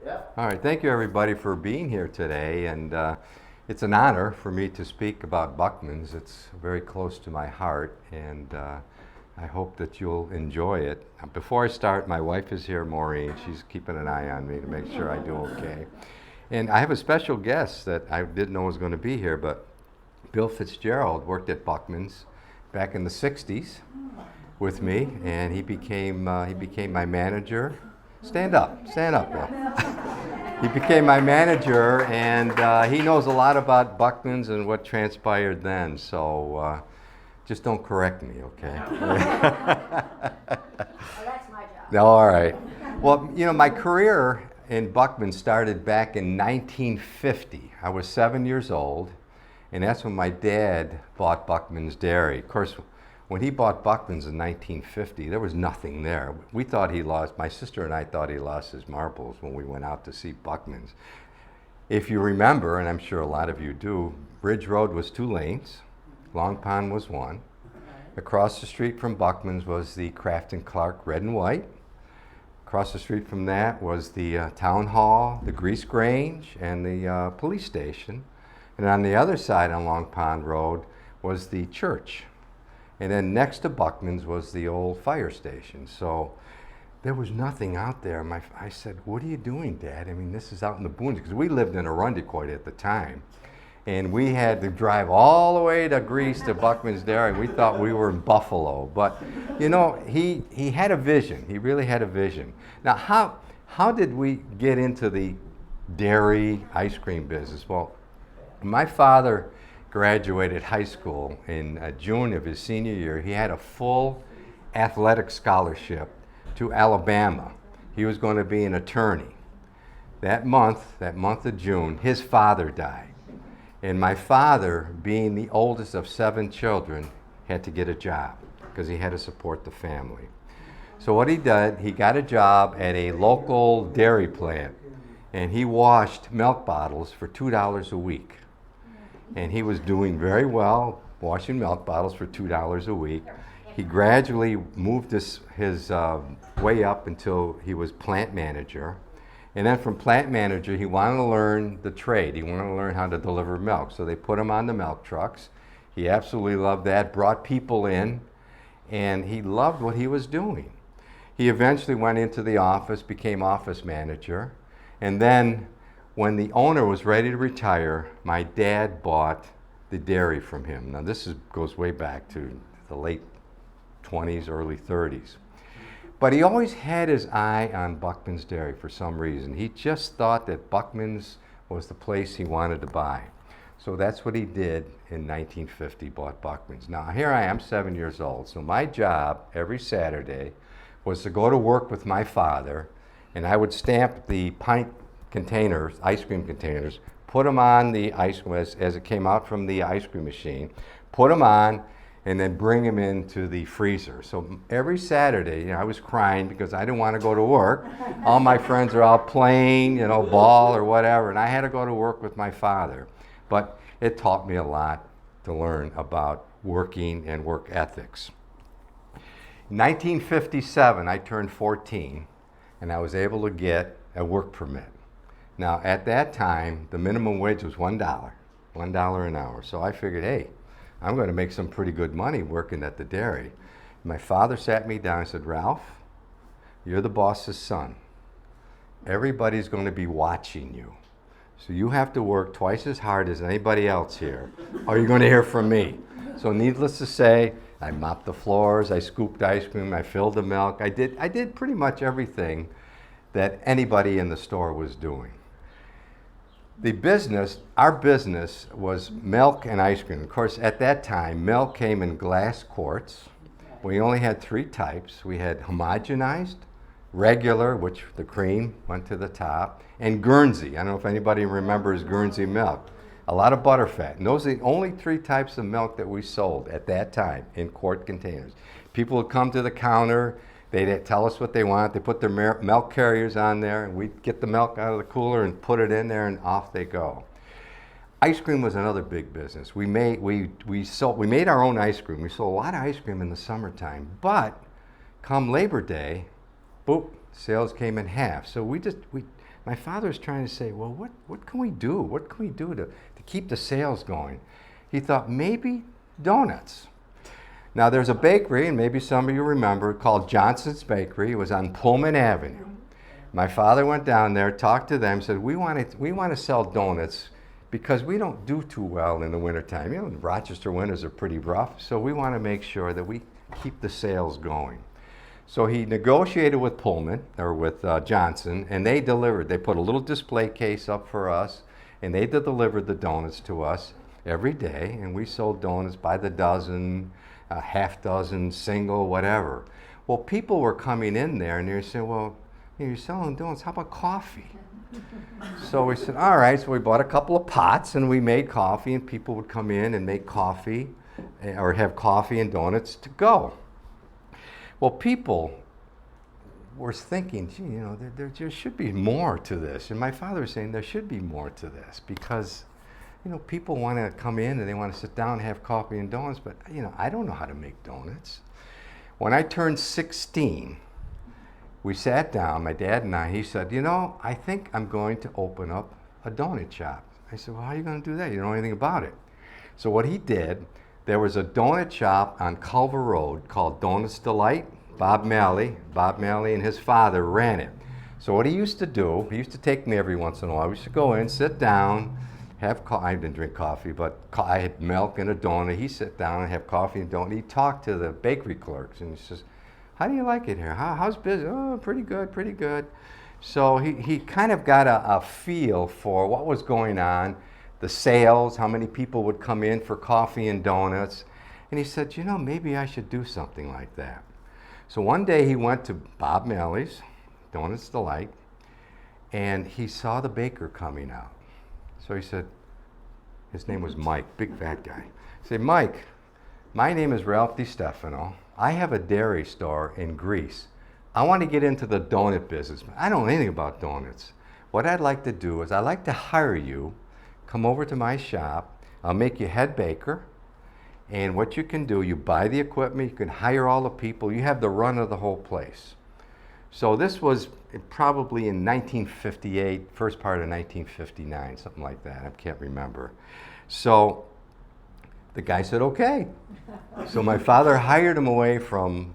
Yep. All right, thank you everybody for being here today, and it's an honor for me to speak about Buckman's. It's very close to my heart, and I hope that you'll enjoy it. Before I start, my wife is here, Maureen. She's keeping an eye on me to make sure I do okay. And I have a special guest that I didn't know was going to be here, but Bill Fitzgerald worked at Buckman's back in the 60s with me, and he became my manager. Stand up, Bill. He became my manager, and he knows a lot about Buckman's and what transpired then. So just don't correct me, okay? Oh, that's my job. No, all right. Well, you know, my career in Buckman started back in 1950. I was 7 years old, and that's when my dad bought Buckman's Dairy. Of course, when he bought Buckman's in 1950, there was nothing there. We thought he lost, my sister and I thought he lost his marbles when we went out to see Buckman's. If you remember, and I'm sure a lot of you do, Bridge Road was 2 lanes, Long Pond was 1. Across the street from Buckman's was the Kraft and Clark red and white. Across the street from that was the town hall, the grease grange, and the police station. And on the other side on Long Pond Road was the church. And then next to Buckman's was the old fire station. So there was nothing out there. I said, "What are you doing, Dad? I mean, this is out in the boonies," because we lived in Arundecoit at the time. And we had to drive all the way to Greece to Buckman's Dairy. We thought we were in Buffalo. But, you know, he had a vision. He really had a vision. Now, how did we get into the dairy ice cream business? Well, my father graduated high school in June of his senior year. He had a full athletic scholarship to Alabama. He was going to be an attorney. That month of June, his father died. And my father, being the oldest of 7 children, had to get a job because he had to support the family. So what he did, he got a job at a local dairy plant, and he washed milk bottles for $2 a week. And he was doing very well, washing milk bottles for $2 a week. He gradually moved his way up until he was plant manager. And then from plant manager, he wanted to learn the trade. He wanted to learn how to deliver milk. So they put him on the milk trucks. He absolutely loved that, brought people in, and he loved what he was doing. He eventually went into the office, became office manager, and then when the owner was ready to retire, my dad bought the dairy from him. Now this goes way back to the late 20s, early 30s. But he always had his eye on Buckman's Dairy for some reason. He just thought that Buckman's was the place he wanted to buy. So that's what he did in 1950, bought Buckman's. Now here I am, 7 years old. So my job every Saturday was to go to work with my father, and I would stamp the pint containers, ice cream containers, put them on the ice cream as it came out from the ice cream machine, put them on, and then bring them into the freezer. So every Saturday, you know, I was crying because I didn't want to go to work. All my friends are out playing, you know, ball or whatever, and I had to go to work with my father. But it taught me a lot to learn about working and work ethics. In 1957, I turned 14, and I was able to get a work permit. Now, at that time, the minimum wage was $1 an hour. So I figured, hey, I'm going to make some pretty good money working at the dairy. My father sat me down and said, "Ralph, you're the boss's son. Everybody's going to be watching you. So you have to work twice as hard as anybody else here, or you're going to hear from me." So needless to say, I mopped the floors, I scooped ice cream, I filled the milk. I did pretty much everything that anybody in the store was doing. Our business was milk and ice cream. Of course, at that time, milk came in glass quarts. We only had 3 types. We had homogenized, regular, which the cream went to the top, and Guernsey. I don't know if anybody remembers Guernsey milk. A lot of butterfat. And those are the only 3 types of milk that we sold at that time in quart containers. People would come to the counter. They'd tell us what they want. They put their milk carriers on there, and we'd get the milk out of the cooler and put it in there, and off they go. Ice cream was another big business. We made our own ice cream. We sold a lot of ice cream in the summertime, but come Labor Day, boop, sales came in half. So my father was trying to say, well, what can we do? What can we do to keep the sales going? He thought, maybe donuts. Now, there's a bakery, and maybe some of you remember, called Johnson's Bakery. It was on Pullman Avenue. My father went down there, talked to them, said, we want to sell donuts because we don't do too well in the wintertime. You know, the Rochester winters are pretty rough, so we want to make sure that we keep the sales going. So he negotiated with Pullman, or with Johnson, and they delivered. They put a little display case up for us, and they delivered the donuts to us every day, and we sold donuts by the dozen, a half dozen, single, whatever. Well, people were coming in there, and they were saying, well, you're selling donuts, how about coffee? So we said, all right, so we bought a couple of pots, and we made coffee, and people would come in and make coffee, or have coffee and donuts to go. Well, people were thinking, gee, you know, there should be more to this. And my father was saying there should be more to this because, you know, people want to come in and they want to sit down and have coffee and donuts, but, you know, I don't know how to make donuts. When I turned 16, we sat down, my dad and I, he said, you know, I think I'm going to open up a donut shop. I said, well, how are you going to do that? You don't know anything about it. So what he did, there was a donut shop on Culver Road called Donuts Delight. Bob Malley and his father ran it. So what he used to do, he used to take me every once in a while. We used to go in, sit down, have coffee. I didn't drink coffee, but I had milk and a donut. He'd sit down and have coffee and donut. He'd talk to the bakery clerks, and he says, how do you like it here? How's business? Oh, pretty good, pretty good. So he kind of got a feel for what was going on, the sales, how many people would come in for coffee and donuts. And he said, you know, maybe I should do something like that. So one day he went to Bob Malley's, Donuts Delight, and he saw the baker coming out. So he said, his name was Mike, big fat guy. He said, Mike, my name is Ralph DeStephano. I have a dairy store in Greece. I want to get into the donut business. I don't know anything about donuts. What I'd like to do is I'd like to hire you, come over to my shop, I'll make you head baker, and what you can do, you buy the equipment, you can hire all the people, you have the run of the whole place. So this was probably in 1958, first part of 1959, something like that, I can't remember. So the guy said, okay. So my father hired him away from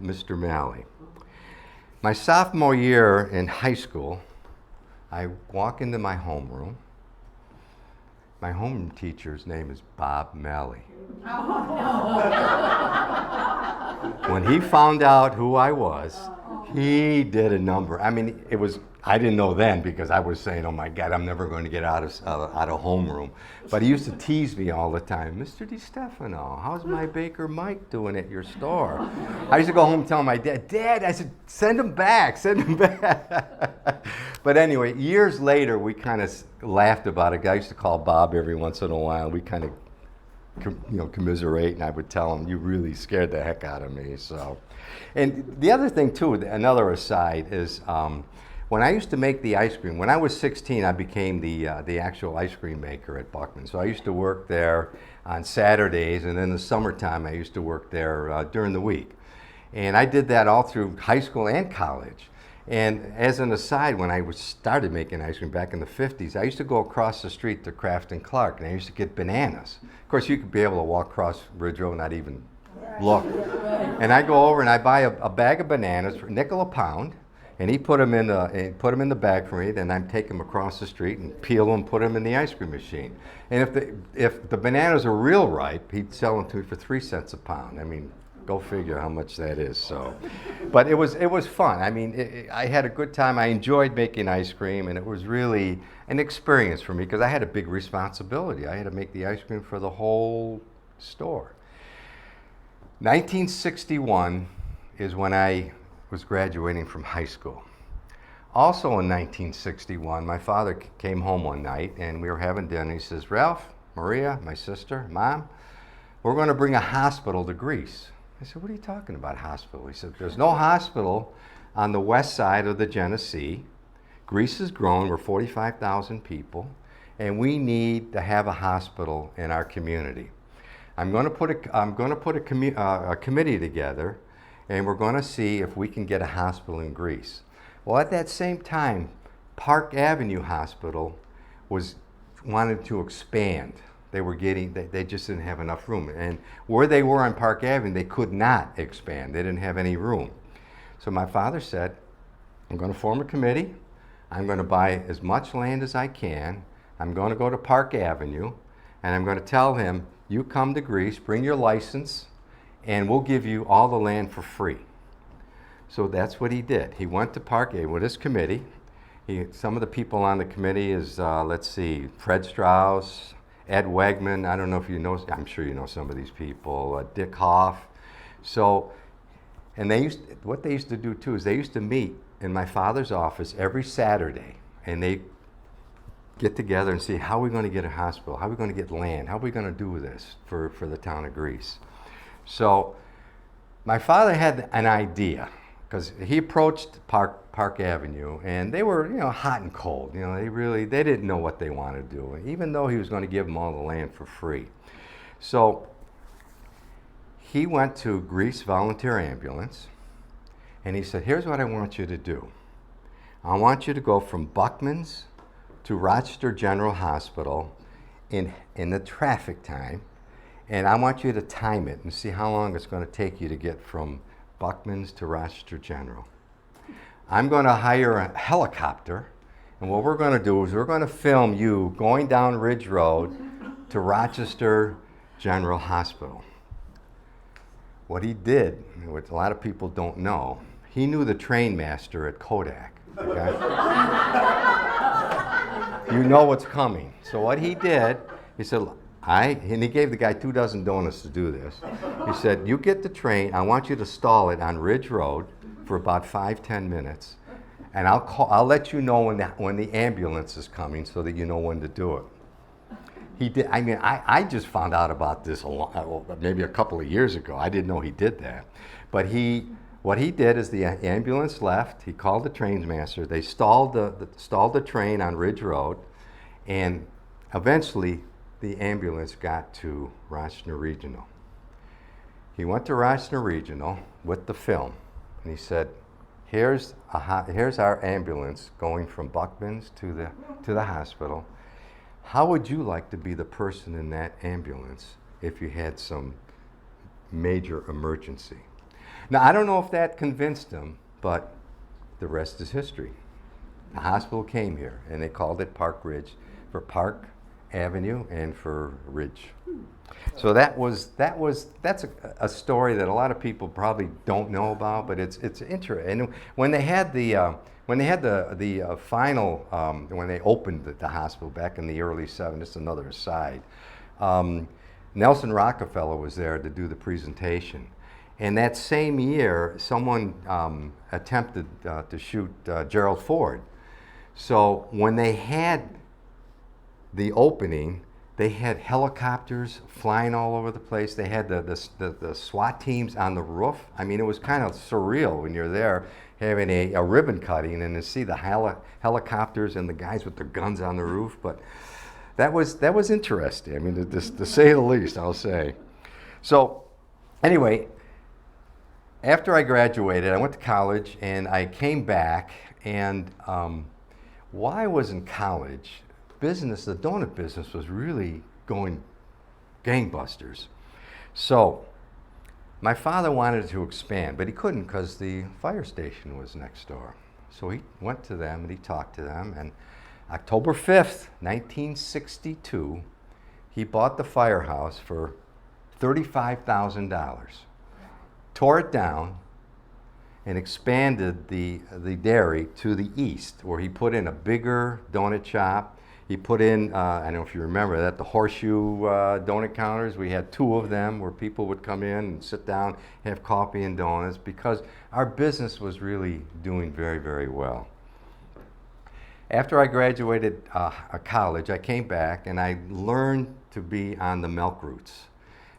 Mr. Malley. My sophomore year in high school, I walk into my homeroom. My homeroom teacher's name is Bob Malley. When he found out who I was, he did a number. I mean, I didn't know then because I was saying, oh my God, I'm never going to get out of homeroom. But he used to tease me all the time, Mr. DeStephano, how's my baker Mike doing at your store? I used to go home and tell my Dad, I said, send him back. But anyway, years later, we kind of laughed about it. I used to call Bob every once in a while. We kind of commiserate, and I would tell him, you really scared the heck out of me. So, and the other thing too, another aside is when I used to make the ice cream, when I was 16, I became the actual ice cream maker at Buckman. So I used to work there on Saturdays, and in the summertime I used to work there during the week. And I did that all through high school and college. And as an aside, when I started making ice cream back in the 50s, I used to go across the street to Kraft and Clark, and I used to get bananas. Of course, you could be able to walk across Ridge Road and not even look. And I go over and I buy a bag of bananas for $0.05 a pound, and he put them in the bag for me. Then I'd take them across the street and peel them, put them in the ice cream machine. And if the bananas are real ripe, he'd sell them to me for 3 cents a pound. I mean, go figure how much that is. So, but it was fun. I mean, I had a good time. I enjoyed making ice cream, and it was really an experience for me because I had a big responsibility. I had to make the ice cream for the whole store. 1961 is when I was graduating from high school. Also in 1961, my father came home one night, and we were having dinner. He says, Ralph, Maria, my sister, Mom, we're going to bring a hospital to Greece. I said, what are you talking about, hospital? He said, there's no hospital on the west side of the Genesee. Greece is growing. We're 45,000 people, and we need to have a hospital in our community. I'm going to put a committee together, and we're going to see if we can get a hospital in Greece. Well, at that same time, Park Avenue Hospital wanted to expand. They just didn't have enough room. And where they were on Park Avenue, they could not expand. They didn't have any room. So my father said, I'm going to form a committee. I'm going to buy as much land as I can. I'm going to go to Park Avenue, and I'm going to tell him, you come to Greece, bring your license, and we'll give you all the land for free. So that's what he did. He went to Park Avenue with his committee. Some of the people on the committee is, let's see, Fred Strauss, Ed Wegman, I don't know if you know, I'm sure you know some of these people, Dick Hoff. So, and what they used to do too is they used to meet in my father's office every Saturday, and they get together and see how are we going to get a hospital, how are we going to get land, how are we going to do this for the town of Greece. So my father had an idea, because he approached Park Avenue, and they were, hot and cold. They didn't know what they wanted to do, even though he was going to give them all the land for free. So he went to Greece Volunteer Ambulance, and he said, here's what I want you to do. I want you to go from Buckman's to Rochester General Hospital in the traffic time, and I want you to time it and see how long it's going to take you to get from Buckman's to Rochester General. I'm going to hire a helicopter, and what we're going to do is we're going to film you going down Ridge Road to Rochester General Hospital. What he did, which a lot of people don't know, he knew the train master at Kodak. Okay? You know what's coming. So what he did, he said, and he gave the guy 24 donuts to do this. He said, you get the train, I want you to stall it on Ridge Road for about 5-10 minutes, and I'll let you know when the ambulance is coming so that you know when to do it. He did. I mean, I just found out about this maybe a couple of years ago. I didn't know he did that. But what he did is the ambulance left, he called the trainsmaster, they stalled the train on Ridge Road, and eventually the ambulance got to Rochester Regional. He went to Rochester Regional with the film, and he said, here's our ambulance going from Buckman's to the hospital. How would you like to be the person in that ambulance if you had some major emergency? Now, I don't know if that convinced him, but the rest is history. The hospital came here, and they called it Park Ridge for Park Avenue and for Ridge. So that's a story that a lot of people probably don't know about, but it's interesting. And when they had the final when they opened the hospital back in the early 70s, it's another aside. Nelson Rockefeller was there to do the presentation, and that same year, someone attempted to shoot Gerald Ford. So when they had the opening, they had helicopters flying all over the place. They had the SWAT teams on the roof. I mean, it was kind of surreal when you're there having a ribbon cutting and to see the helicopters and the guys with the guns on the roof. But that was interesting. I mean, to say the least, I'll say. So anyway, after I graduated, I went to college and I came back. And while I was in college, the donut business was really going gangbusters. So my father wanted to expand, but he couldn't because the fire station was next door. So he went to them and he talked to them, and October 5th, 1962, he bought the firehouse for $35,000, tore it down, and expanded the dairy to the east, where he put in a bigger donut shop. He put in, I don't know if you remember that, the horseshoe donut counters. We had 2 of them where people would come in and sit down, have coffee and donuts, because our business was really doing very, very well. After I graduated college, I came back and I learned to be on the milk routes,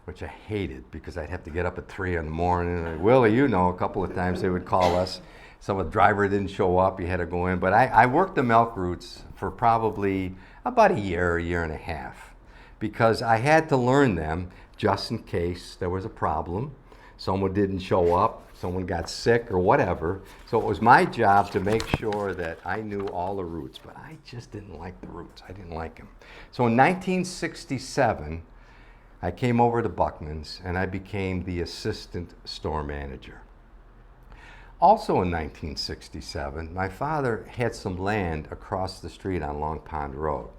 which I hated because I'd have to get up at 3 in the morning. And Willie, a couple of times they would call us. So a driver didn't show up, you had to go in. But I worked the milk routes for probably about a year and a half, because I had to learn them just in case there was a problem, someone didn't show up, someone got sick or whatever. So it was my job to make sure that I knew all the routes, but I just didn't like the routes. I didn't like them. So in 1967, I came over to Buckman's and I became the assistant store manager. Also in 1967, my father had some land across the street on Long Pond Road.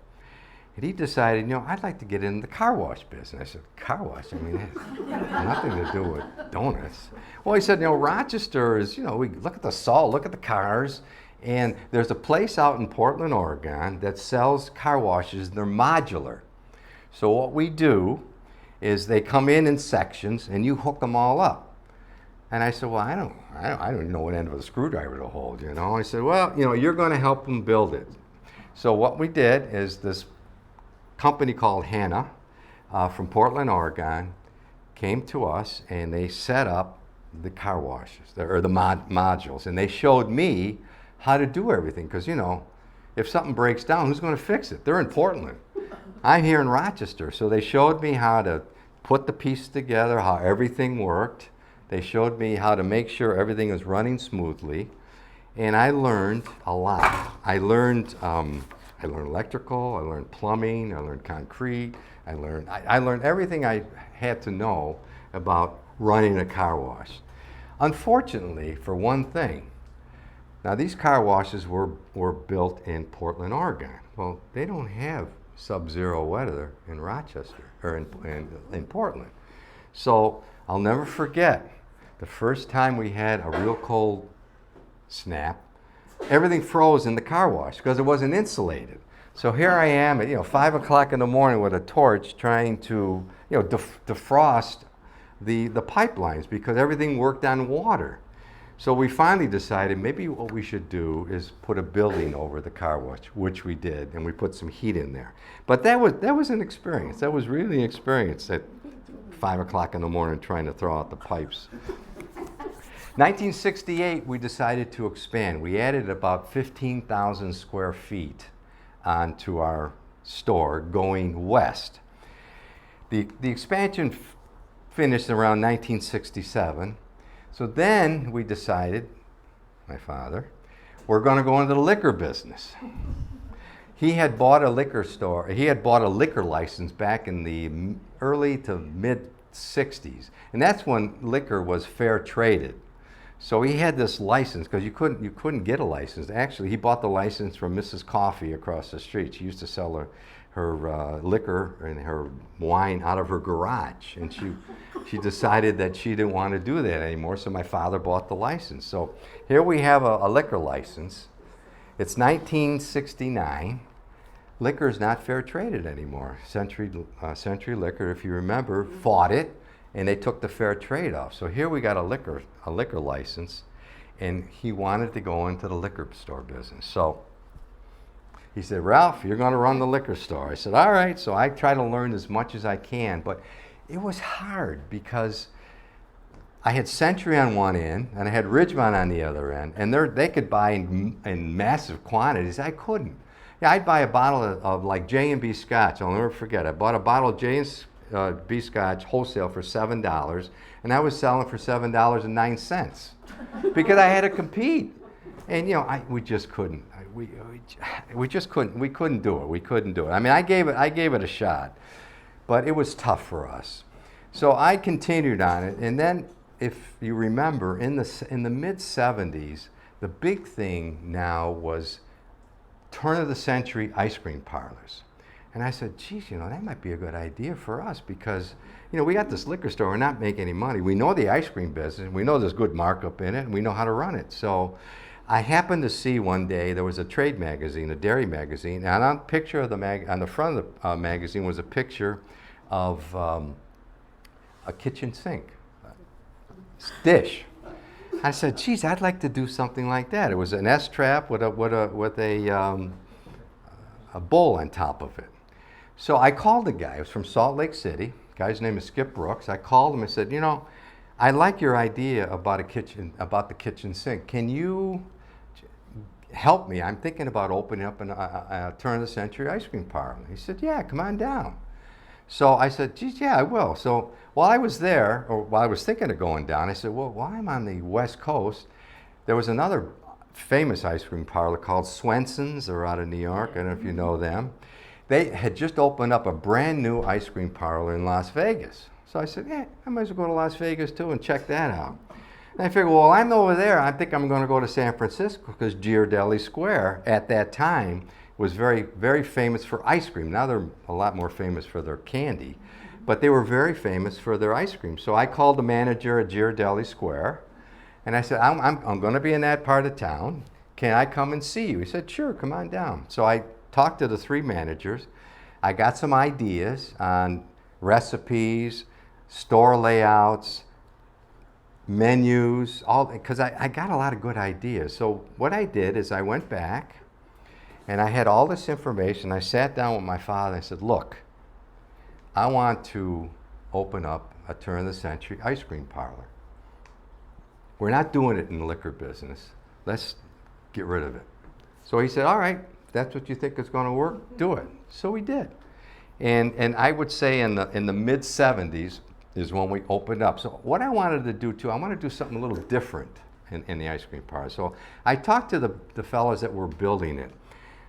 And he decided, I'd like to get in the car wash business. I said, car wash? I mean, it has nothing to do with donuts. Well, he said, Rochester is, we look at the salt, look at the cars, and there's a place out in Portland, Oregon that sells car washes. They're modular. So what we do is they come in sections and you hook them all up. And I said, well, I don't even know what end of a screwdriver to hold, I said, well, you're going to help them build it. So what we did is this company called Hannah from Portland, Oregon, came to us and they set up the car washes, or the modules. And they showed me how to do everything. Because, if something breaks down, who's going to fix it? They're in Portland. I'm here in Rochester. So they showed me how to put the piece together, how everything worked. They showed me how to make sure everything was running smoothly, and I learned a lot. I learned electrical, I learned plumbing, I learned concrete, I learned everything I had to know about running a car wash. Unfortunately, for one thing, now these car washes were built in Portland, Oregon. Well, they don't have sub-zero weather in Rochester, or in Portland. So I'll never forget the first time we had a real cold snap. Everything froze in the car wash because it wasn't insulated. So here I am at 5 o'clock in the morning with a torch trying to defrost the pipelines because everything worked on water. So we finally decided maybe what we should do is put a building over the car wash, which we did, and we put some heat in there. But that was an experience. That was really an experience at 5 o'clock in the morning trying to throw out the pipes. 1968, we decided to expand. We added about 15,000 square feet onto our store going west. The expansion finished around 1967. So then we decided, my father, we're going to go into the liquor business. He had bought a liquor store. He had bought a liquor license back in the early to mid 60s. And that's when liquor was fair traded. So he had this license because you couldn't get a license. Actually, he bought the license from Mrs. Coffee across the street. She used to sell her liquor and her wine out of her garage, and she decided that she didn't want to do that anymore. So my father bought the license. So here we have a liquor license. It's 1969. Liquor is not fair traded anymore. Century Liquor, if you remember, fought it. And they took the fair trade off. So here we got a liquor license, and he wanted to go into the liquor store business. So he said, Ralph, you're going to run the liquor store. I said, all right. So I try to learn as much as I can, but it was hard because I had Century on one end, and I had Ridgemont on the other end, and they could buy in massive quantities. I couldn't. Yeah, I'd buy a bottle of like J&B Scotch. I'll never forget. I bought a bottle of J&B Scotch wholesale for $7, and I was selling for $7.09 because I had to compete. And we just couldn't. We just couldn't. We couldn't do it. We couldn't do it. I mean, I gave it a shot, but it was tough for us. So I continued on it, and then, if you remember, in the mid '70s, the big thing now was turn of the century ice cream parlors. And I said, geez, that might be a good idea for us because, we got this liquor store, we're not making any money. We know the ice cream business, we know there's good markup in it, and we know how to run it. So I happened to see one day, there was a trade magazine, a dairy magazine, and on the front of the magazine was a picture of a kitchen sink, dish. I said, geez, I'd like to do something like that. It was an S-trap with a bowl on top of it. So I called the guy. It was from Salt Lake City. The guy's name is Skip Brooks. I called him and said, I like your idea about the kitchen sink. Can you help me? I'm thinking about opening up a turn of the century ice cream parlor. He said, yeah, come on down. So I said, geez, yeah, I will. So while I was there, or while I was thinking of going down, I said, well, while I'm on the West Coast, there was another famous ice cream parlor called Swenson's. They're out of New York. I don't know if you know them. They had just opened up a brand new ice cream parlor in Las Vegas. So I said, yeah, I might as well go to Las Vegas too and check that out. And I figured, well, I'm over there. I think I'm going to go to San Francisco because Ghirardelli Square at that time was very, very famous for ice cream. Now they're a lot more famous for their candy, but they were very famous for their ice cream. So I called the manager at Ghirardelli Square, and I said, I'm going to be in that part of town. Can I come and see you? He said, sure, come on down. So I talked to the three managers. I got some ideas on recipes, store layouts, menus, all, because I got a lot of good ideas. So what I did is I went back and I had all this information. I sat down with my father and I said, look, I want to open up a turn of the century ice cream parlor. We're not doing it in the liquor business. Let's get rid of it. So he said, all right, if that's what you think is going to work, do it. So we did. And I would say in the mid 70s is when we opened up. So what I wanted to do too, I want to do something a little different in the ice cream parlor. So I talked to the fellows that were building it.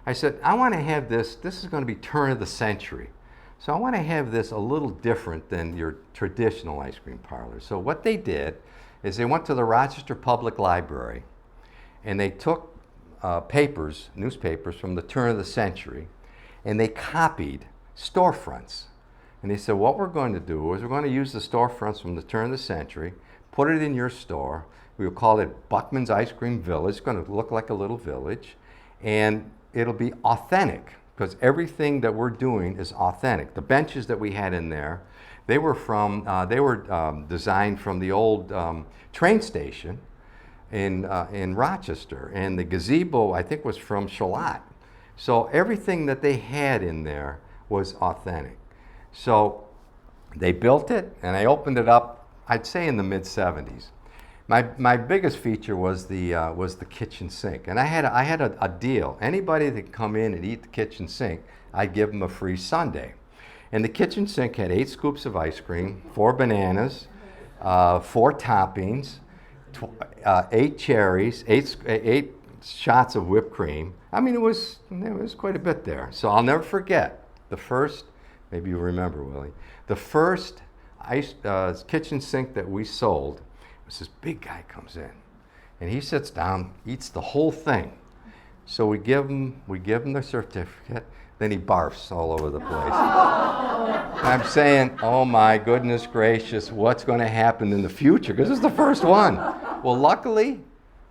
I said, I want to have this is going to be turn of the century. So I want to have this a little different than your traditional ice cream parlor. So what they did is they went to the Rochester Public Library and they took newspapers from the turn of the century, and they copied storefronts. And they said, what we're going to do is we're going to use the storefronts from the turn of the century, put it in your store. We will call it Buckman's Ice Cream Village. It's going to look like a little village, and it'll be authentic because everything that we're doing is authentic. The benches that we had in there, they were designed from the old train station in Rochester, and the gazebo I think was from Charlotte. So everything that they had in there was authentic. So they built it, and I opened it up, I'd say in the mid 70s. My biggest feature was the kitchen sink, and I had a deal. Anybody that could come in and eat the kitchen sink, I'd give them a free sundae. And the kitchen sink had 8 scoops of ice cream, 4 bananas, 4 toppings, 8 cherries, 8 shots of whipped cream. I mean, it was quite a bit there. So I'll never forget the first. Maybe you remember, Willie. The first kitchen sink that we sold was this big guy comes in, and he sits down, eats the whole thing. So we give him the certificate. Then he barfs all over the place. I'm saying, oh my goodness gracious, what's going to happen in the future? Because this is the first one. Well, luckily,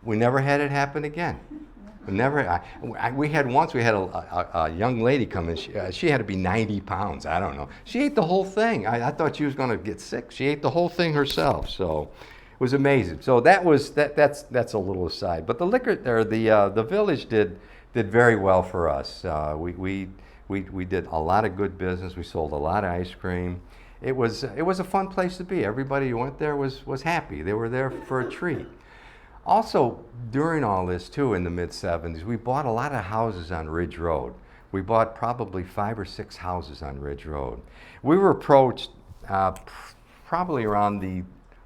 we never had it happen again. We had a young lady come in. She had to be 90 pounds. I don't know. She ate the whole thing. I thought she was going to get sick. She ate the whole thing herself. So it was amazing. So that's a little aside. But the the village did very well for us. We did a lot of good business. We sold a lot of ice cream. It was a fun place to be. Everybody who went there was happy. They were there for a treat. Also, during all this too, in the mid 70s, we bought a lot of houses on Ridge Road. We bought probably 5 or 6 houses on Ridge Road. We were approached probably around the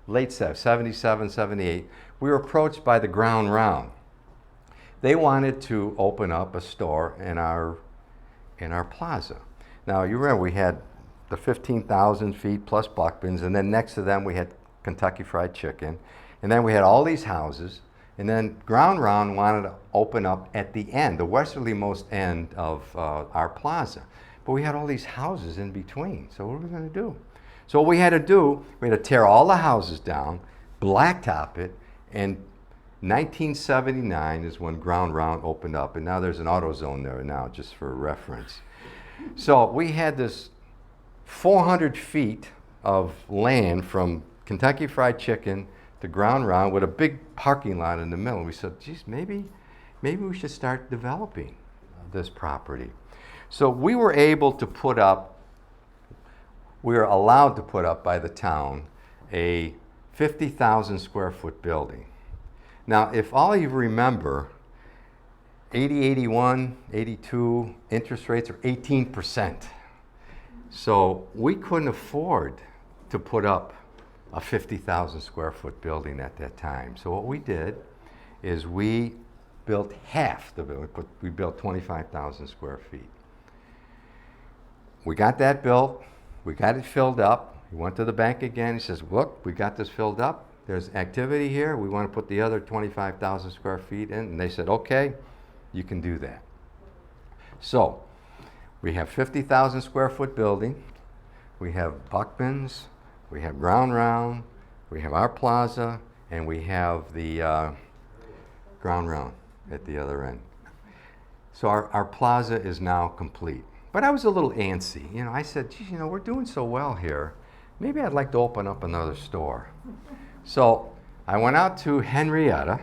late 77, 78. We were approached by the Ground Round. They wanted to open up a store in our plaza. Now, you remember we had the 15,000 feet plus Buckman's, and then next to them we had Kentucky Fried Chicken, and then we had all these houses, and then Ground Round wanted to open up at the end, the westerlymost end of our plaza. But we had all these houses in between, so what were we going to do? So what we had to do, we had to tear all the houses down, blacktop it, and 1979 is when Ground Round opened up, and now there's an AutoZone there now, just for reference. So we had this 400 feet of land from Kentucky Fried Chicken to Ground Round with a big parking lot in the middle. We said, geez, maybe we should start developing this property. So we were allowed to put up by the town a 50,000 square foot building. Now, if all you remember, 80, 81, 82, interest rates are 18%. So we couldn't afford to put up a 50,000 square foot building at that time. So what we did is we built half the building. We built 25,000 square feet. We got that built. We got it filled up. He went to the bank again. He says, look, we got this filled up. There's activity here. We want to put the other 25,000 square feet in. And they said, okay, you can do that. So we have 50,000 square foot building. We have Buckman's. We have Ground Round. We have our plaza. And we have the Ground Round at the other end. So our plaza is now complete. But I was a little antsy. You know, I said, geez, you know, we're doing so well here. Maybe I'd like to open up another store. So I went out to Henrietta.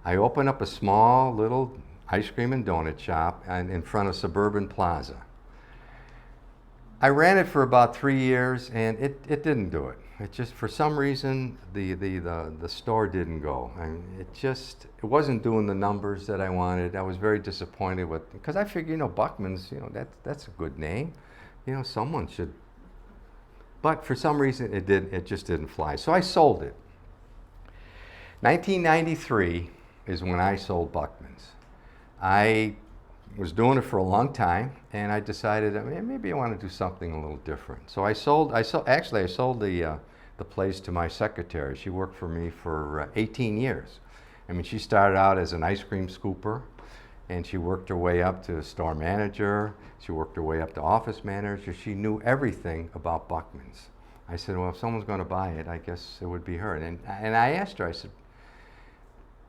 I opened up a small little ice cream and donut shop in front of Suburban Plaza. I ran it for about 3 years, and it didn't do it. It just, for some reason, the store didn't go. I mean, it wasn't doing the numbers that I wanted. I was very disappointed with, because I figured, you know, Buckman's, you know, that's a good name. You know, someone should. But for some reason, it just didn't fly. So I sold it. 1993 is when I sold Buckman's. I was doing it for a long time, and I decided, maybe I want to do something a little different. So I sold the place to my secretary. She worked for me for 18 years. I mean, she started out as an ice cream scooper, and she worked her way up to store manager. She worked her way up to office manager. She knew everything about Buckman's. I said, well, if someone's going to buy it, I guess it would be her. And I asked her, I said,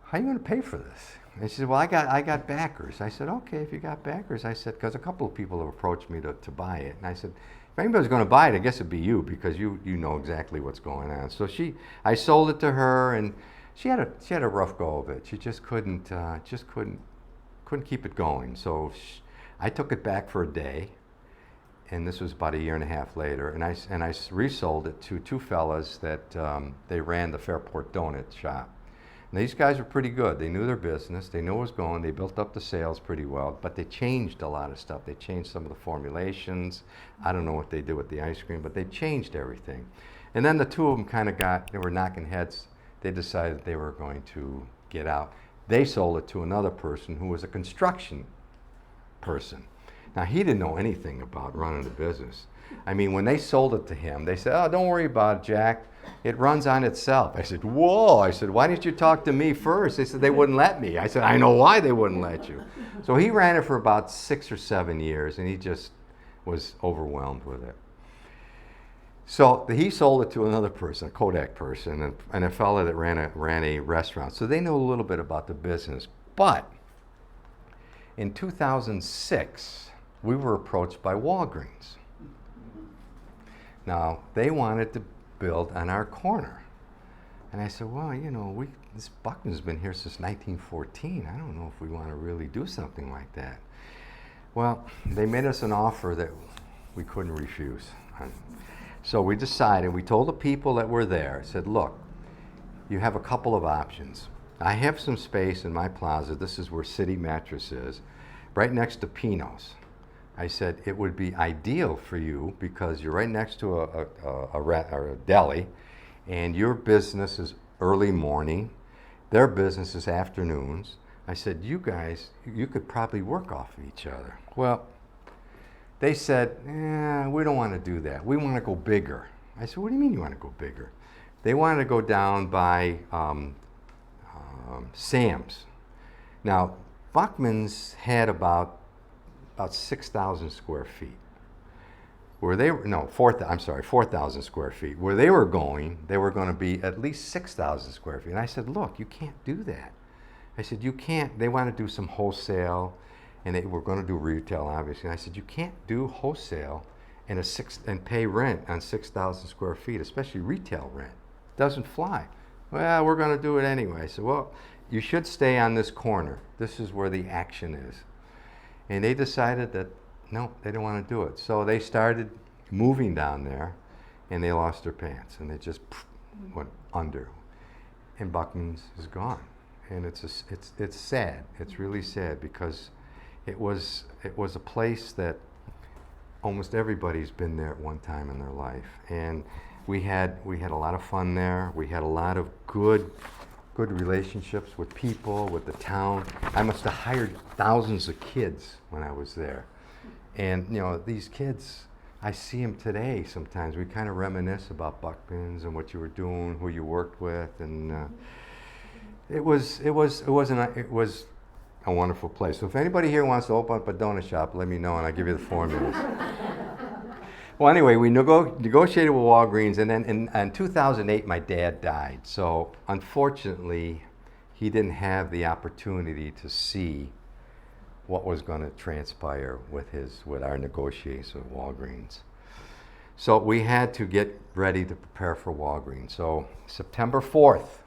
how are you going to pay for this? And she said, well, I got backers. I said, okay, if you got backers. I said, because a couple of people have approached me to buy it. And I said, if anybody's going to buy it, I guess it'd be you, because you know exactly what's going on. So I sold it to her, and she had a rough go of it. She just couldn't keep it going. So I took it back for a day, and this was about a year and a half later, and I resold it to two fellas that they ran the Fairport Donut shop. And these guys were pretty good. They knew their business. They knew what was going. They built up the sales pretty well, but they changed a lot of stuff. They changed some of the formulations. I don't know what they did with the ice cream, but they changed everything. And then the two of them they were knocking heads. They decided they were going to get out. They sold it to another person who was a construction person. Now, he didn't know anything about running a business. I mean, when they sold it to him, they said, oh, don't worry about it, Jack. It runs on itself. I said, whoa. I said, why didn't you talk to me first? They said, they wouldn't let me. I said, I know why they wouldn't let you. So he ran it for about 6 or 7 years, and he just was overwhelmed with it. So he sold it to another person, a Kodak person, and a fellow that ran a restaurant. So they know a little bit about the business. But in 2006, we were approached by Walgreens. Now, they wanted to build on our corner. And I said, well, you know, this Buckman's been here since 1914. I don't know if we want to really do something like that. Well, they made us an offer that we couldn't refuse. So we decided, we told the people that were there, said, look, you have a couple of options. I have some space in my plaza. This is where City Mattress is, right next to Pino's. I said, it would be ideal for you because you're right next to a deli, and your business is early morning, their business is afternoons. I said, you guys, you could probably work off of each other. Well, they said, we don't want to do that. We want to go bigger. I said, what do you mean you want to go bigger? They wanted to go down by Sam's. Now, Buckman's had about 6,000 square feet. 4,000 square feet. Where they were going to be at least 6,000 square feet. And I said, look, you can't do that. I said, you can't. They want to do some wholesale, and they were going to do retail, obviously. And I said, you can't do wholesale and pay rent on 6,000 square feet, especially retail rent. Doesn't fly. Well, we're going to do it anyway. I said, well, you should stay on this corner. This is where the action is. And they decided that, no, they didn't want to do it. So they started moving down there, and they lost their pants, and they just went under. And Buckman's is gone. And it's sad. It's really sad because it was a place that almost everybody's been there at one time in their life. And we had a lot of fun there. We had a lot of good relationships with people, with the town. I must have hired thousands of kids when I was there. And these kids, I see them today sometimes. We kind of reminisce about Buckman's and what you were doing, who you worked with, and it was a wonderful place. So if anybody here wants to open up a donut shop, let me know and I'll give you the formulas. Well, anyway, we negotiated with Walgreens, and then in 2008, my dad died. So unfortunately, he didn't have the opportunity to see what was going to transpire with our negotiations with Walgreens. So we had to get ready to prepare for Walgreens. So September 4th,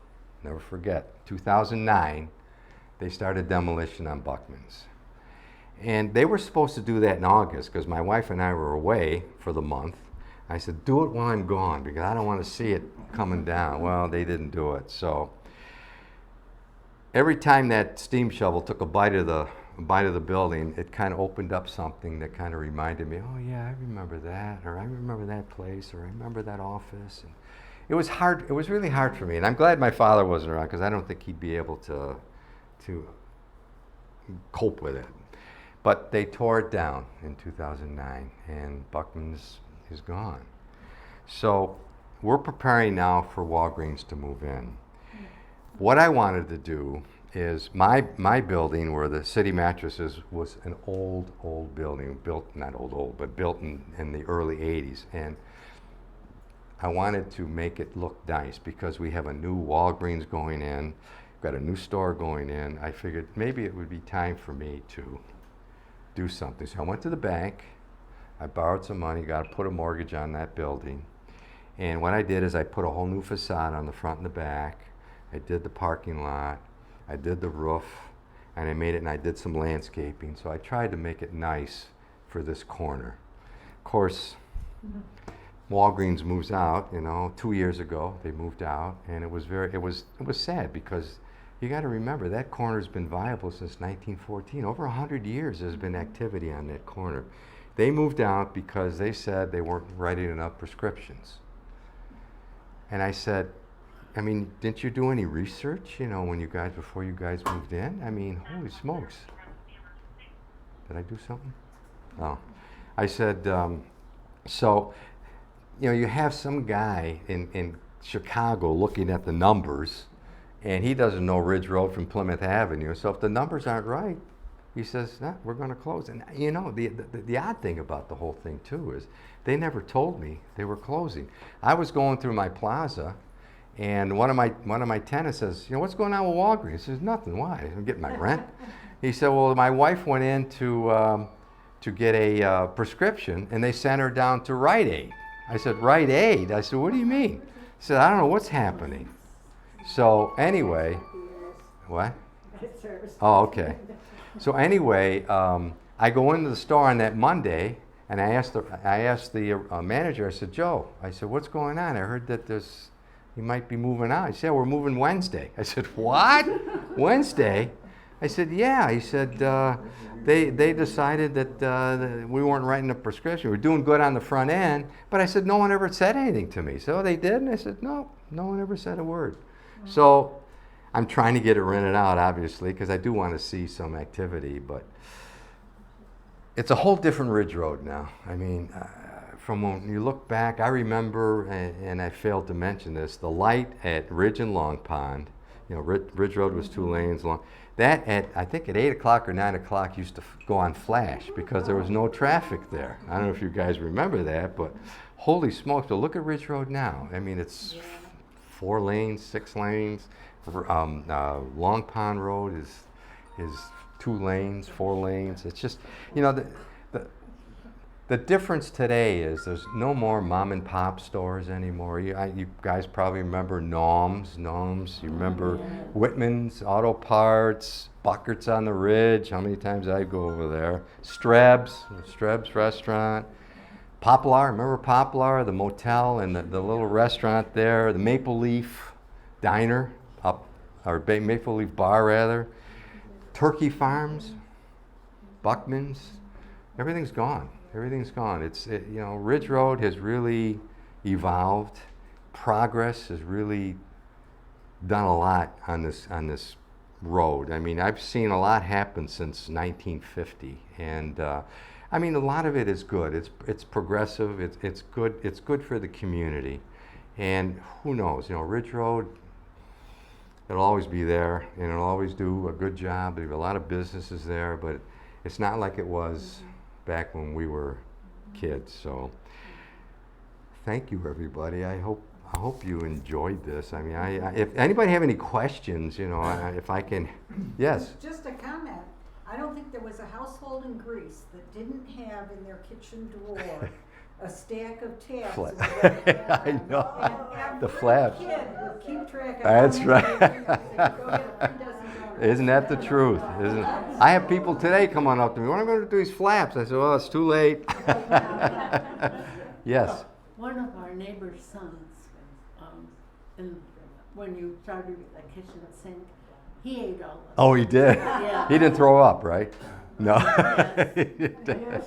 never forget, 2009, they started demolition on Buckman's. And they were supposed to do that in August because my wife and I were away for the month. I said, do it while I'm gone because I don't want to see it coming down. Well, they didn't do it. So every time that steam shovel took a bite of the building, it kind of opened up something that kind of reminded me, oh yeah, I remember that, or I remember that place, or I remember that office. And it was hard. It was really hard for me. And I'm glad my father wasn't around because I don't think he'd be able to cope with it. But they tore it down in 2009, and Buckman's is gone. So we're preparing now for Walgreens to move in. What I wanted to do is my building where the City Mattresses was an old building, built in the early 80s. And I wanted to make it look nice because we have a new Walgreens going in, got a new store going in. I figured maybe it would be time for me to do something. So I went to the bank, I borrowed some money, got to put a mortgage on that building. And what I did is I put a whole new facade on the front and the back. I did the parking lot, I did the roof, and I did some landscaping. So I tried to make it nice for this corner. Of course, Walgreens moves out, 2 years ago they moved out, and it was sad because you got to remember that corner's been viable since 1914. Over 100 years there's been activity on that corner. They moved out because they said they weren't writing enough prescriptions. And I said, didn't you do any research, before you guys moved in? Holy smokes. Did I do something? Oh. I said, you have some guy in Chicago looking at the numbers, and he doesn't know Ridge Road from Plymouth Avenue. So if the numbers aren't right, he says, nah, we're going to close. And the odd thing about the whole thing too is they never told me they were closing. I was going through my plaza, and one of my tenants says, what's going on with Walgreens? He says, nothing. Why? I'm getting my rent. He said, well, my wife went in to get a prescription, and they sent her down to Rite Aid. I said, Rite Aid? I said, what do you mean? He said, I don't know what's happening. So anyway, what? Oh, okay. So anyway, I go into the store on that Monday, and I asked the manager. I said, Joe, what's going on? I heard that you might be moving out. He said, we're moving Wednesday. I said, what? Wednesday? I said, yeah. He said, they decided that we weren't writing a prescription. We were doing good on the front end, but I said, no one ever said anything to me. So they did, and I said, no one ever said a word. So I'm trying to get it rented out, obviously, because I do want to see some activity, but it's a whole different Ridge Road now. From when you look back, I remember, and I failed to mention this, the light at Ridge and Long Pond, Ridge Road was 2 lanes long. That I think at 8 o'clock or 9 o'clock used to go on flash because there was no traffic there. I don't know if you guys remember that, but holy smokes, but look at Ridge Road now. It's 4 lanes, 6 lanes. Long Pond Road is 2 lanes, 4 lanes. It's just, the difference today is there's no more mom and pop stores anymore. You guys probably remember Noms. You remember Whitman's Auto Parts, Buckert's on the Ridge. How many times I go over there? Streb's restaurant. Poplar, remember Poplar, the motel and the little restaurant there, the Maple Leaf Diner, Maple Leaf Bar rather. Turkey Farms, Buckman's, everything's gone. Everything's gone. Ridge Road has really evolved. Progress has really done a lot on this road. I mean, I've seen a lot happen since 1950, and I mean, a lot of it is good. It's progressive. It's good. It's good for the community, and who knows? Ridge Road, it'll always be there, and it'll always do a good job. There's a lot of businesses there, but it's not like it was back when we were kids. So, thank you, everybody. I hope you enjoyed this. I mean, if anybody have any questions, if I can, yes. Just a comment. I don't think there was a household in Greece that didn't have in their kitchen drawer a stack of tabs. I know. And The flaps. kid would keep track of That's how right. many they go get a few dozen donuts. Isn't that the truth? Isn't it? I have people today come on up to me. What am I going to do these flaps? I said, well, it's too late. Yes. One of our neighbor's sons, when you started the kitchen sink, he ate all of it. Oh, he did? Yeah. He didn't throw up, right? No. Yes.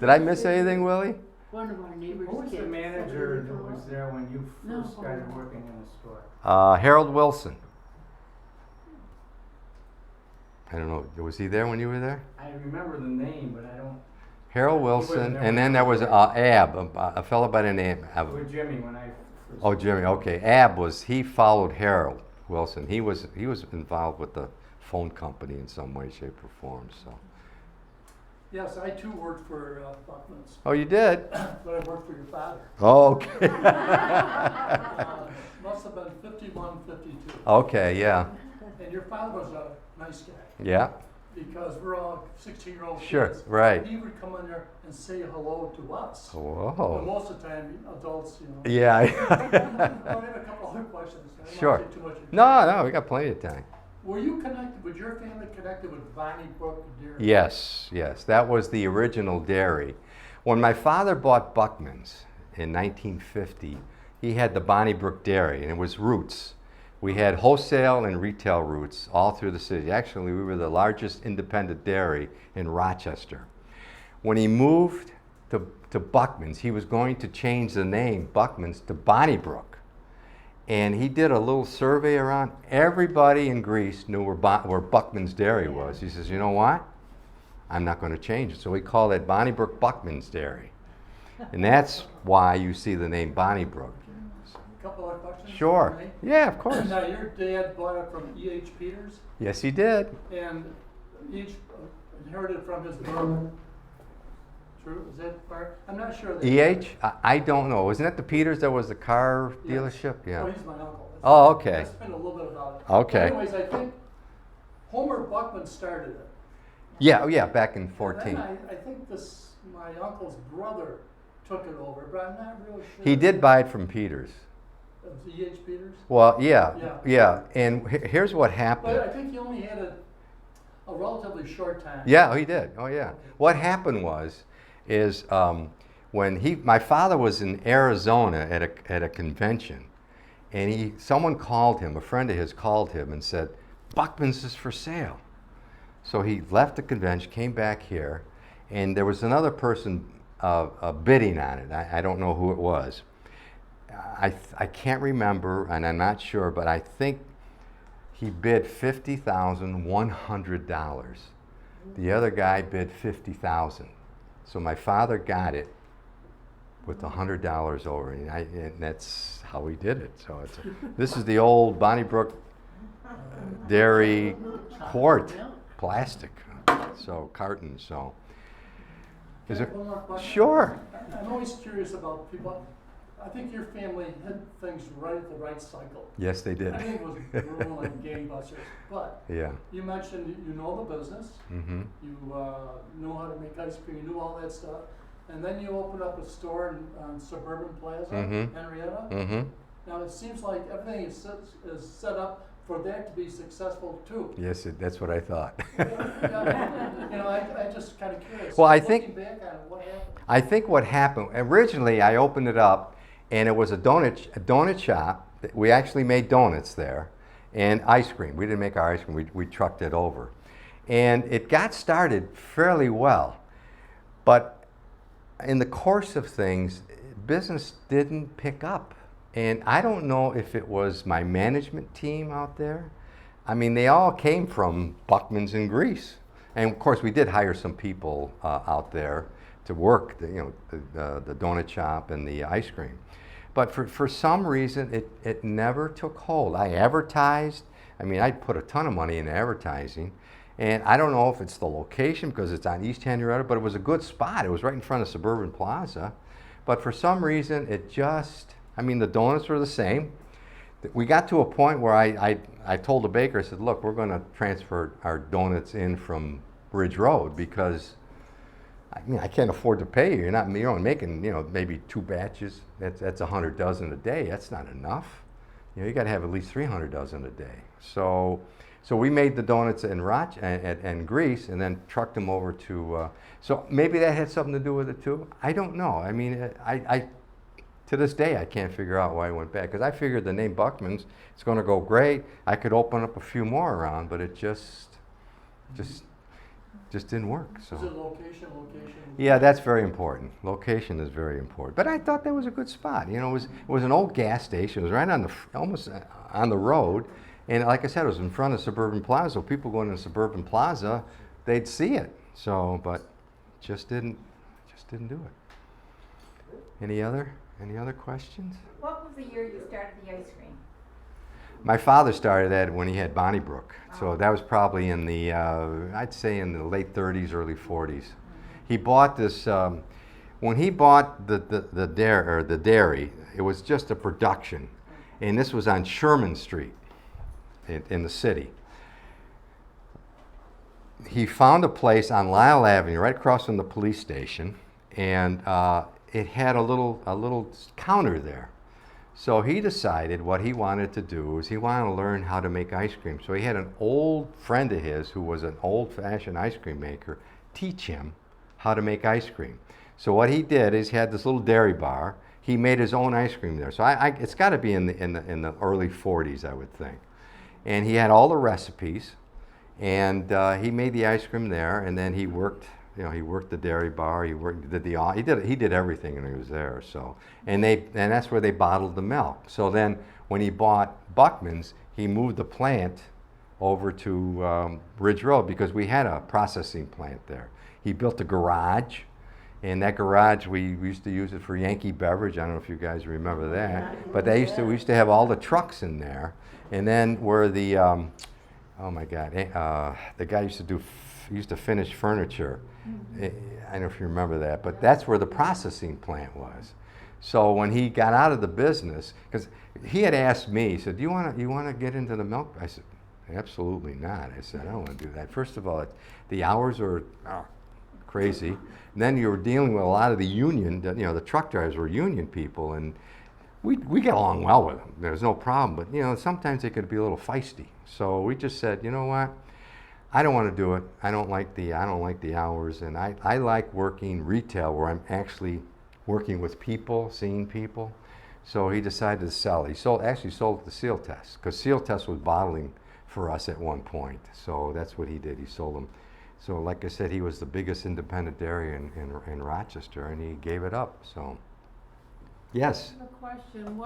Did I miss anything, Willie? One of our neighbor's Who was kids. the manager that was there when you No. first started working in the store? Harold Wilson. I don't know. Was he there when you were there? I remember the name, but I don't. Harold He wasn't Wilson, there and when then I there was was there. Ab, a fellow by the name of. With Jimmy when I first. Oh, Jimmy. Okay, Ab he followed Harold Wilson. He was involved with the phone company in some way, shape, or form. So. Yes, I too worked for Buckman's, Oh, you did? but I worked for your father. Oh, okay. Must have been 51, 52. Okay, yeah, And your father was a nice guy, yeah, because we're all 16-year-old sure, kids. right. He would come in there and say hello to us. But Whoa. most of the time, adults, Yeah. I have a couple other questions. I don't Sure. want to take too much of your time. No, we got plenty of time. Were you connected, was your family connected with Bonnie Brook Dairy? Yes, that was the original dairy. When my father bought Buckman's in 1950, he had the Bonnybrook Dairy, and it was routes. We had wholesale and retail routes all through the city. Actually, we were the largest independent dairy in Rochester. When he moved to Buckman's, he was going to change the name Buckman's to Bonnybrook. And he did a little survey around. Everybody in Greece knew where Buckman's Dairy was. He says, you know what? I'm not going to change it. So we call it Bonnybrook Buckman's Dairy. And that's why you see the name Bonnybrook. A couple other questions? Sure. for me? Yeah, of course. Now, your dad bought it from E.H. Peters, Yes, he did. and each inherited from his brother. True? Is that fair? I'm not sure. That E.H.? I don't know. Wasn't that the Peters that was the car Yes. dealership? Yeah. Oh, he's my uncle. That's Oh, why okay. I spent a little bit about it. Okay. Anyways, I think Homer Buckman started it. Yeah, back in And 14. then I think my uncle's brother took it over, but I'm not really sure. He did buy it from Peters. Of E.H. Peters? Well, Yeah. yeah. And here's what But happened. I think he only had a relatively short time. Yeah, he did. Oh, yeah. What happened is when my father was in Arizona at a convention, and someone called him, a friend of his called him and said, Buckman's is for sale. So he left the convention, came back here, and there was another person bidding on it. I don't know who it was. I can't remember, and I'm not sure, but I think he bid $50,100. The other guy bid $50,000. So my father got it with $100 over, and that's how he did it. So this is the old Bonnybrook dairy quart, plastic, so carton. So is Can I it? have one more question? Sure. I'm always curious about people. I think your family hit things right at the right cycle. Yes, they did. I think it was rural and gangbusters. But Yeah. you mentioned you know the business, Mm-hmm. you know how to make ice cream, you knew all that stuff, and then you opened up a store on Suburban Plaza, Mhm. Henrietta. Mm-hmm. Now it seems like everything is set up for that to be successful too. Yes, that's what I thought. I just kind of curious. Well, I Looking think- back on it, what happened? I think what happened, originally I opened it up and it was a donut shop. We actually made donuts there and ice cream. We didn't make our ice cream, we trucked it over. And it got started fairly well. But in the course of things, business didn't pick up. And I don't know if it was my management team out there. I mean, they all came from Buckman's in Greece. And of course, we did hire some people out there to work, the donut shop and the ice cream. But for some reason, it never took hold. I advertised. I mean, I put a ton of money in advertising. And I don't know if it's the location because it's on East Henrietta, but it was a good spot. It was right in front of Suburban Plaza. But for some reason, it just, I mean, the donuts were the same. We got to a point where I told the baker, I said, look, we're going to transfer our donuts in from Ridge Road because I mean, I can't afford to pay you. You're only making, maybe 2 batches. That's 100 dozen a day. That's not enough. You got to have at least 300 dozen a day. So we made the donuts in Greece and then trucked them over to, so maybe that had something to do with it too. I don't know. I mean, I to this day, I can't figure out why I went back because I figured the name Buckman's, it's going to go great. I could open up a few more around, but it just didn't work. So. Is it location? Yeah, that's very important. Location is very important. But I thought that was a good spot. It was an old gas station. It was right on almost on the road, and like I said, it was in front of Suburban Plaza. So people going to Suburban Plaza, they'd see it. So, but just didn't do it. Any other questions? What was the year you started the ice cream? My father started that when he had Bonnybrook, so that was probably in the, I'd say in the late 30s, early 40s. He bought this, when he bought the dairy, it was just a production, and this was on Sherman Street in the city. He found a place on Lyle Avenue, right across from the police station, and it had a little counter there. So he decided what he wanted to do is he wanted to learn how to make ice cream. So he had an old friend of his who was an old-fashioned ice cream maker teach him how to make ice cream. So what he did is he had this little dairy bar. He made his own ice cream there. So it's got to be in the early 40s, I would think. And he had all the recipes, and he made the ice cream there. And then he worked. He worked the dairy bar. He did everything, and he was there. So, and that's where they bottled the milk. So then, when he bought Buckman's, he moved the plant over to Ridge Road because we had a processing plant there. He built a garage, and that garage we used to use it for Yankee Beverage. I don't know if you guys remember that, but we used to have all the trucks in there, and then where the oh my God, the guy used to finish furniture. I don't know if you remember that, but that's where the processing plant was. So when he got out of the business, because he had asked me, he said, "Do you want to get into the milk?" I said, "Absolutely not." I said, "I don't want to do that. First of all, the hours are crazy. And then you were dealing with a lot of the union. The truck drivers were union people, and we get along well with them. There's no problem. But sometimes they could be a little feisty. So we just said, you know what? I don't want to do it. I don't like the hours, and I like working retail where I'm actually working with people, seeing people. So he decided to sell. He actually sold to Seal Test because Seal Test was bottling for us at one point. So that's what he did. He sold them. So like I said, he was the biggest independent dairy in Rochester, and he gave it up. So yes. I have a question.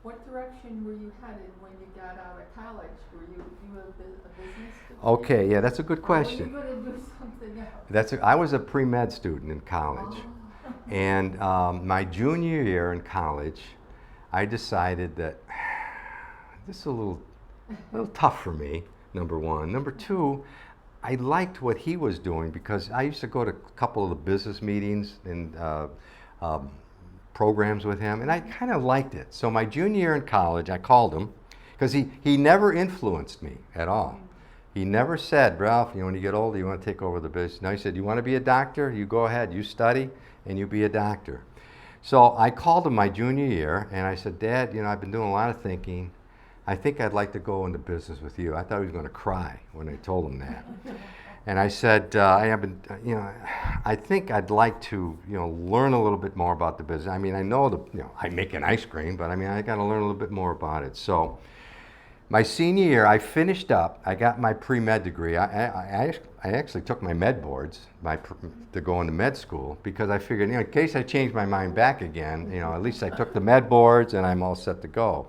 What direction were you headed when you got out of college? Were you a business student? Okay, yeah, that's a good question. Or were you going to do something else? I was a pre-med student in college. Oh. And my junior year in college, I decided that this is a little tough for me, number one. Number two, I liked what he was doing because I used to go to a couple of the business meetings and programs with him, and I kind of liked it. So my junior year in college, I called him because he never influenced me at all. He never said, "Ralph, when you get older, you want to take over the business." No, he said, "You want to be a doctor? You go ahead, you study, and you be a doctor." So I called him my junior year, and I said, "Dad, I've been doing a lot of thinking. I think I'd like to go into business with you." I thought he was going to cry when I told him that. And I said, I think I'd like to, learn a little bit more about the business. I mean, I know I make an ice cream, but I got to learn a little bit more about it. So my senior year, I finished up. I got my pre-med degree. I I actually took my med boards to go into med school because I figured, in case I change my mind back again, at least I took the med boards and I'm all set to go.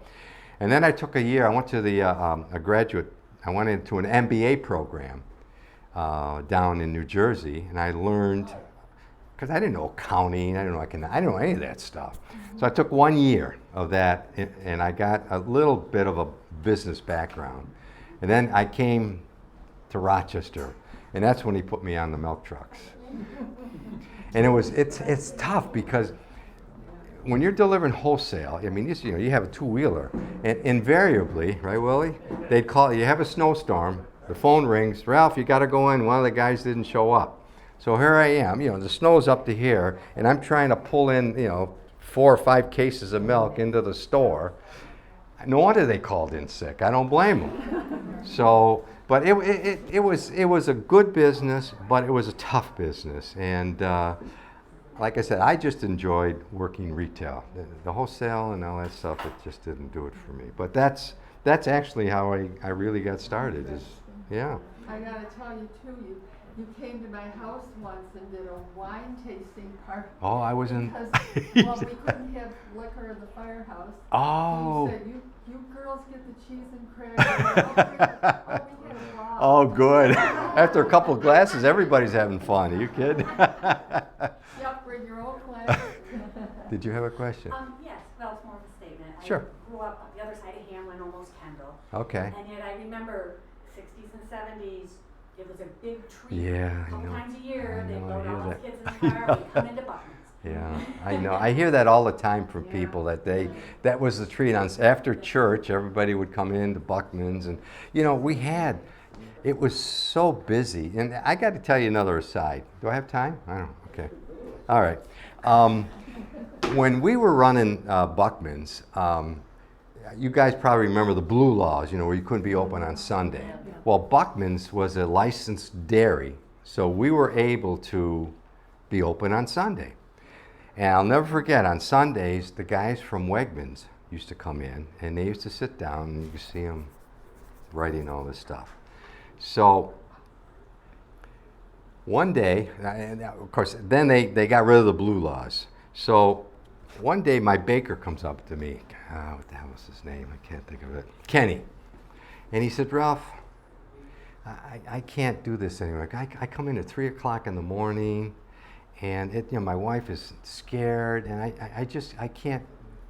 And then I took a year. I went to I went into an MBA program down in New Jersey, and I learned, because I didn't know accounting, I didn't know any of that stuff. So I took 1 year of that, and I got a little bit of a business background. And then I came to Rochester, and that's when he put me on the milk trucks. And it's tough because when you're delivering wholesale, you have a two-wheeler, and invariably, right, Willie? They'd call you have a snowstorm, the phone rings, Ralph, you got to go in. One of the guys didn't show up. So here I am, the snow's up to here, and I'm trying to pull in, 4 or 5 cases of milk into the store. No wonder they called in sick. I don't blame them. So, but it was a good business, but it was a tough business, and like I said, I just enjoyed working retail. The wholesale and all that stuff, it just didn't do it for me. But that's actually how I really got started. Yeah. I gotta tell you too, you came to my house once and did a wine tasting party. Oh, I was in. Because, we couldn't have liquor in the firehouse. Oh. And you said, you girls get the cheese and crackers. We had a lot. Oh, good. After a couple of glasses, everybody's having fun. Are you kidding? Yep, bring your own glass. Did you have a question? Yes, well, it's more of a statement. Sure. I grew up on the other side of Hamlin, almost Kendall. Okay. And yet I remember 60s and 70s, it was a big treat. Yeah, I know. Sometimes a year, I they'd know, load I hear all the that. kids in the car, we'd come into Buckman's. Yeah, I know. I hear that all the time from people that was the treat. After church, everybody would come in to Buckman's, and it was so busy. And I got to tell you another aside. Do I have time? I don't know. Okay. All right. When we were running Buckman's, you guys probably remember the blue laws, where you couldn't be open on Sunday. Well, Buckman's was a licensed dairy, so we were able to be open on Sunday. And I'll never forget, on Sundays, the guys from Wegmans used to come in, and they used to sit down, and you could see them writing all this stuff. So one day, and of course, then they got rid of the blue laws. So one day, my baker comes up to me. What the hell was his name? I can't think of it. Kenny. And he said, Ralph, I can't do this anymore. I come in at 3 o'clock in the morning, and my wife is scared, and I can't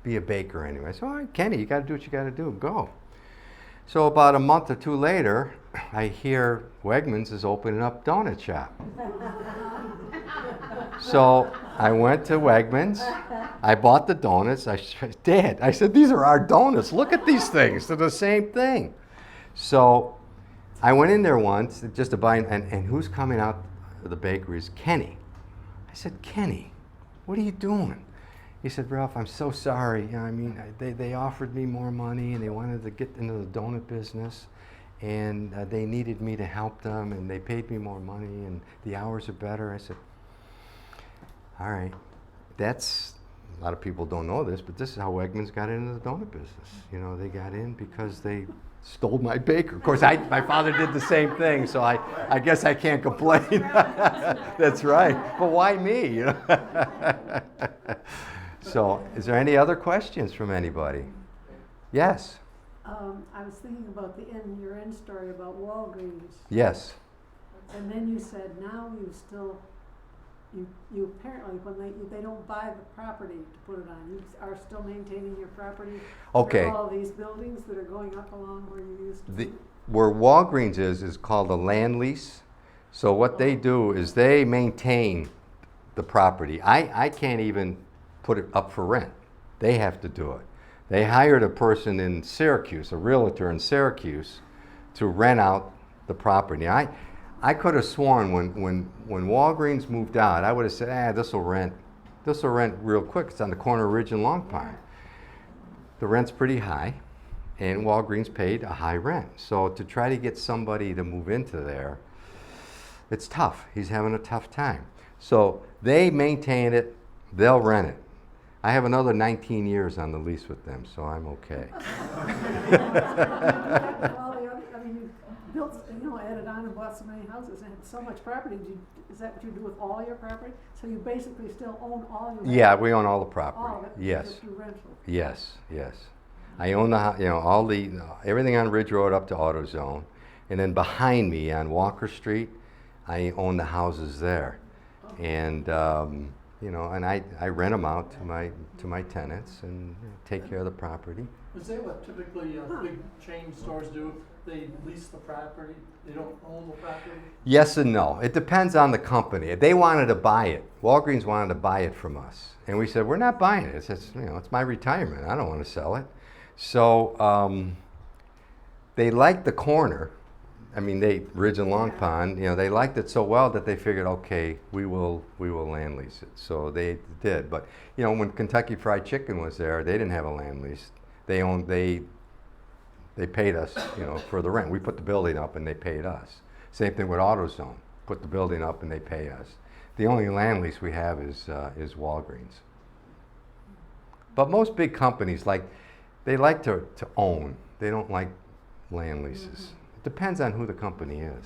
be a baker anyway. I said, all right, Kenny, you got to do what you got to do. Go. So about a month or two later, I hear Wegmans is opening up donut shop. So I went to Wegmans. I bought the donuts. I said, Dad, I said, these are our donuts. Look at these things. They're the same thing. So I went in there once just to buy, and who's coming out of the bakery is Kenny. I said, Kenny, what are you doing? He said, Ralph, I'm so sorry. They offered me more money, and they wanted to get into the donut business, and they needed me to help them, and they paid me more money, and the hours are better. I said, all right, a lot of people don't know this, but this is how Wegmans got into the donut business. They got in because they stole my baker. Of course, my father did the same thing, so I guess I can't complain. That's right. But why me? So, is there any other questions from anybody? Yes. I was thinking about your end story about Walgreens. Yes. And then you said now you apparently, when they don't buy the property to put it on, you are still maintaining your property. Okay. For all these buildings that are going up along where you used to be. Where Walgreens is called a land lease. So what they do is they maintain the property. I can't even put it up for rent. They have to do it. They hired a person in Syracuse, a realtor in Syracuse, to rent out the property. I could have sworn when Walgreens moved out, I would have said, this will rent real quick. It's on the corner of Ridge and Long Pond. The rent's pretty high, and Walgreens paid a high rent. So to try to get somebody to move into there, it's tough. He's having a tough time. So they maintain it, they'll rent it. I have another 19 years on the lease with them, so I'm okay. You built added on and bought so many houses and had so much property, is that what you do with all your property? So you basically still own all your? Yeah, we own all the All property. of it? You Yes, just do rental? yes, yes. I own all the, everything on Ridge Road up to AutoZone. And then behind me on Walker Street, I own the houses there. And, and I rent them out to my tenants and take care of the property. Is that what typically big chain stores do? They lease the property, they don't own the property? Yes and no. It depends on the company. They wanted to buy it. Walgreens wanted to buy it from us. And we said, we're not buying it. It's my retirement. I don't want to sell it. So they liked the corner. I mean, Ridge and Long Pond, they liked it so well that they figured, okay, we will land lease it. So they did. But, when Kentucky Fried Chicken was there, they didn't have a land lease. They paid us, for the rent. We put the building up and they paid us. Same thing with AutoZone. Put the building up and they pay us. The only land lease we have is Walgreens. But most big companies, they like to own. They don't like land leases. It depends on who the company is.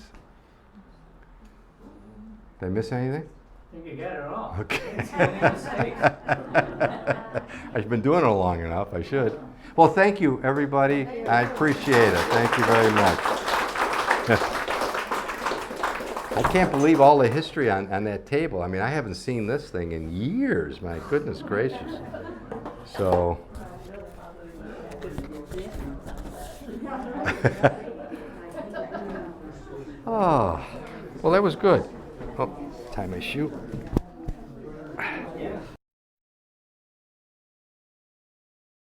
Did I miss anything? I think you got it all. Okay. It's any mistakes. I've been doing it long enough. I should. Well, thank you, everybody. I appreciate it. Thank you very much. I can't believe all the history on that table. I mean, I haven't seen this thing in years. My goodness gracious. So. Oh, well, that was good. Oh, tie my shoe.